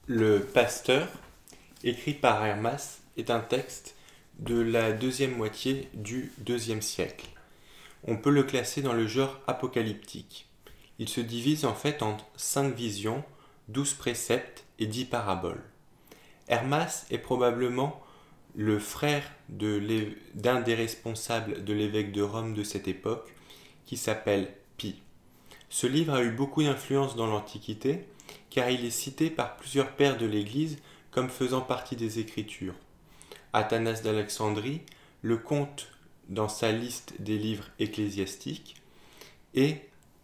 Le Pasteur, écrit par Hermas, est un texte de la deuxième moitié du IIe siècle. On peut le classer dans le genre apocalyptique. Il se divise en fait en 5 visions, 12 préceptes et 10 paraboles. Hermas est probablement le frère d'un des responsables de l'évêque de Rome de cette époque, qui s'appelle Pie. Ce livre a eu beaucoup d'influence dans l'Antiquité, car il est cité par plusieurs pères de l'Église comme faisant partie des Écritures. Athanase d'Alexandrie le compte dans sa liste des livres ecclésiastiques, et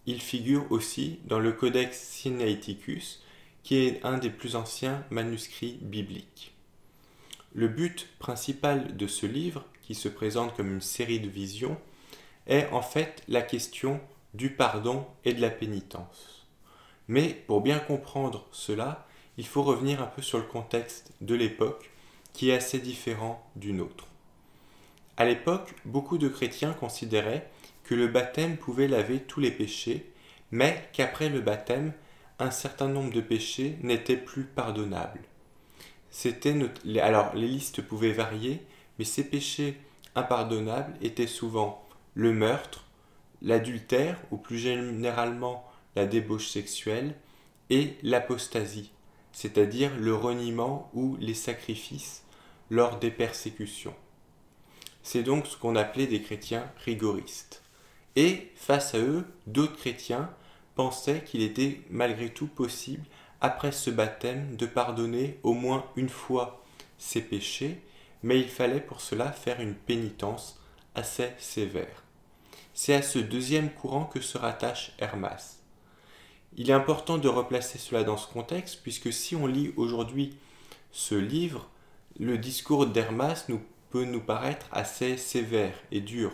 il figure aussi dans le Codex Sinaiticus, qui est un des plus anciens manuscrits bibliques. Le but principal de ce livre, qui se présente comme une série de visions, est en fait la question du pardon et de la pénitence. Mais pour bien comprendre cela, il faut revenir un peu sur le contexte de l'époque, qui est assez différent du nôtre. À l'époque, beaucoup de chrétiens considéraient que le baptême pouvait laver tous les péchés, mais qu'après le baptême, un certain nombre de péchés n'étaient plus pardonnables. Alors, les listes pouvaient varier, mais ces péchés impardonnables étaient souvent le meurtre, l'adultère, ou plus généralement la débauche sexuelle, et l'apostasie, c'est-à-dire le reniement ou les sacrifices lors des persécutions. C'est donc ce qu'on appelait des chrétiens rigoristes. Et face à eux, d'autres chrétiens pensaient qu'il était malgré tout possible, après ce baptême, de pardonner au moins une fois ses péchés, mais il fallait pour cela faire une pénitence assez sévère. C'est à ce deuxième courant que se rattache Hermas. Il est important de replacer cela dans ce contexte, puisque si on lit aujourd'hui ce livre, le discours d'Hermas peut nous paraître assez sévère et dur.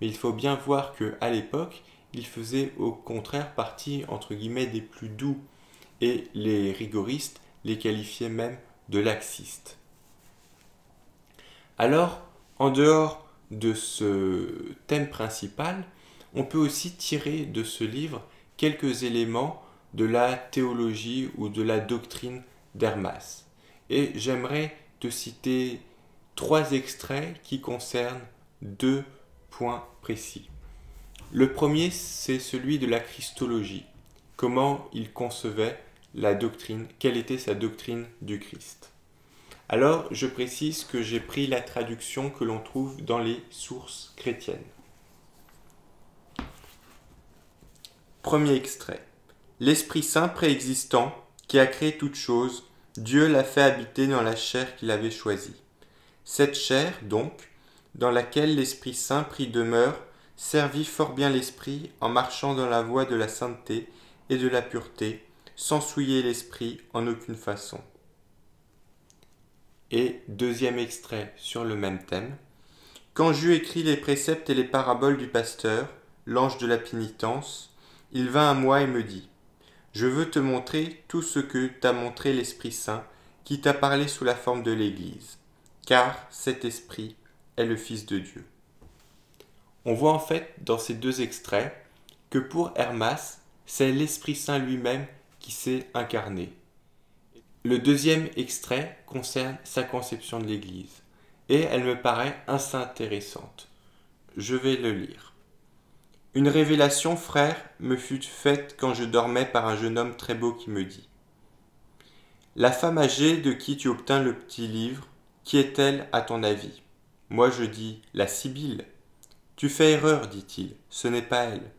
Mais il faut bien voir qu'à l'époque, il faisait au contraire partie, entre guillemets, des plus doux, et les rigoristes les qualifiaient même de laxistes. Alors, en dehors de ce thème principal, on peut aussi tirer de ce livre quelques éléments de la théologie ou de la doctrine d'Hermas. Et j'aimerais te citer 3 extraits qui concernent 2 points précis. Le premier, c'est celui de la Christologie. Comment il concevait la doctrine, quelle était sa doctrine du Christ. Alors, je précise que j'ai pris la traduction que l'on trouve dans les sources chrétiennes. Premier extrait. L'Esprit Saint préexistant, qui a créé toute chose, Dieu l'a fait habiter dans la chair qu'il avait choisie. Cette chair, donc, dans laquelle l'Esprit Saint prit demeure, servit fort bien l'Esprit en marchant dans la voie de la sainteté et de la pureté, sans souiller l'Esprit en aucune façon. Et deuxième extrait sur le même thème. Quand j'eus écrit les préceptes et les paraboles du pasteur, l'ange de la pénitence, il vint à moi et me dit : je veux te montrer tout ce que t'a montré l'Esprit Saint, qui t'a parlé sous la forme de l'Église, car cet Esprit est le Fils de Dieu. On voit en fait dans ces 2 extraits que pour Hermas, c'est l'Esprit Saint lui-même qui s'est incarné. Le deuxième extrait concerne sa conception de l'Église, et elle me paraît assez intéressante. Je vais le lire. Une révélation, frère, me fut faite quand je dormais par un jeune homme très beau qui me dit : la femme âgée de qui tu obtins le petit livre, qui est-elle à ton avis ? Moi je dis : la Sibylle. Tu fais erreur, dit-il, ce n'est pas elle.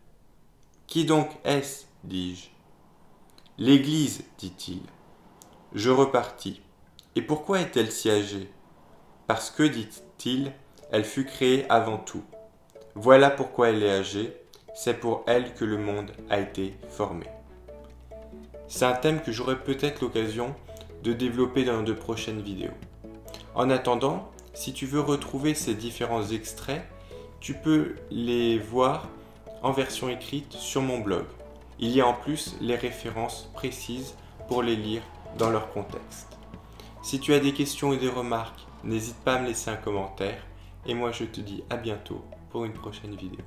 Qui donc est-ce ? dis-je. L'Église, dit-il. Je repartis. Et pourquoi est-elle si âgée ? Parce que, dit-il, elle fut créée avant tout. Voilà pourquoi elle est âgée, c'est pour elle que le monde a été formé. C'est un thème que j'aurai peut-être l'occasion de développer dans de prochaines vidéos. En attendant, si tu veux retrouver ces différents extraits, tu peux les voir en version écrite sur mon blog. Il y a en plus les références précises pour les lire dans leur contexte. Si tu as des questions ou des remarques, n'hésite pas à me laisser un commentaire et moi je te dis à bientôt pour une prochaine vidéo.